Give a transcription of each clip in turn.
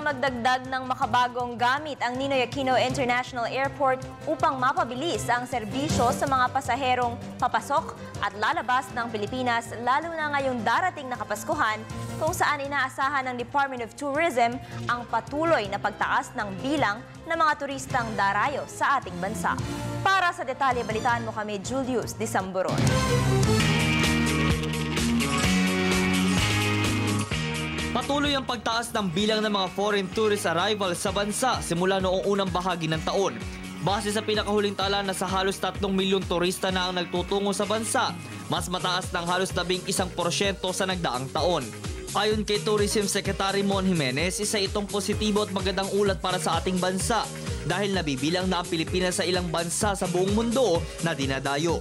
Handang magdagdag ng makabagong gamit ang Ninoy Aquino International Airport upang mapabilis ang serbisyo sa mga pasaherong papasok at lalabas ng Pilipinas, lalo na ngayong darating na Kapaskuhan, kung saan inaasahan ng Department of Tourism ang patuloy na pagtaas ng bilang ng mga turistang darayo sa ating bansa. Para sa detalye, balitaan mo kami, Julius Disamboron. Patuloy ang pagtaas ng bilang ng mga foreign tourist arrival sa bansa simula noong unang bahagi ng taon. Base sa pinakahuling tala na sa halos 3 milyong turista na ang nagtutungo sa bansa, mas mataas ng halos 11% sa nagdaang taon. Ayon kay Tourism Secretary Mon Jimenez, isa itong positibo at magandang ulat para sa ating bansa dahil nabibilang na ang Pilipinas sa ilang bansa sa buong mundo na dinadayo.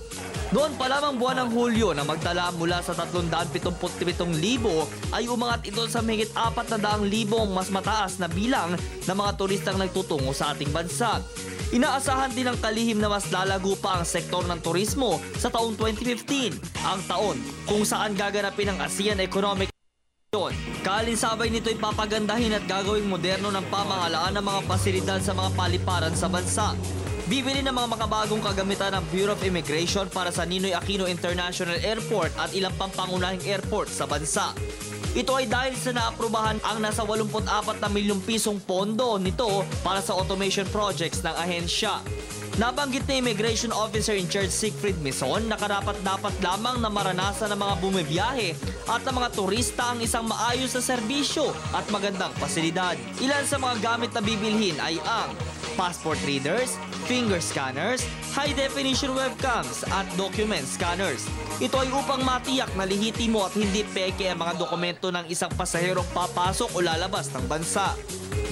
Noon pa lamang buwan ng Hulyo na magtala mula sa 377,000 ay umangat ito sa mahigit 400,000 mas mataas na bilang ng mga turistang nagtutungo sa ating bansa. Inaasahan din ng kalihim na mas lalago pa ang sektor ng turismo sa taong 2015, ang taon kung saan gaganapin ang ASEAN Economic Zone. Kaalinsabay nito ipapagandahin at gagawing moderno ng pamahalaan ng mga pasilidad sa mga paliparan sa bansa. Bibili ng mga makabagong kagamitan ng Bureau of Immigration para sa Ninoy Aquino International Airport at ilang pang pangunahing airport sa bansa. Ito ay dahil sa naaprubahan ang nasa 84 na milyong pisong pondo nito para sa automation projects ng ahensya. Nabanggit na Immigration Officer in Charge Siegfried Mison na karapat-dapat lamang na maranasan ng mga bumibiyahe at ng mga turista ang isang maayos na serbisyo at magandang pasilidad. Ilan sa mga gamit na bibilhin ay ang passport readers, finger scanners, high-definition webcams at document scanners. Ito ay upang matiyak na lehitimo at hindi peke ang mga dokumento ng isang pasaherong papasok o lalabas ng bansa.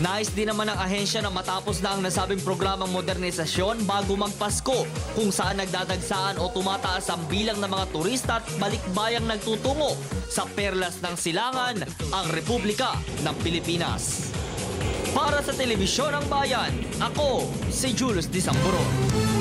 Nais din naman ng ahensya na matapos na ang nasabing programang modernisasyon bago magpasko, kung saan nagdadagsaan o tumataas ang bilang ng mga turista at balikbayang nagtutungo sa perlas ng silangan, ang Republika ng Pilipinas. Para sa Telebisyon ng Bayan, ako si Julius Disamboron.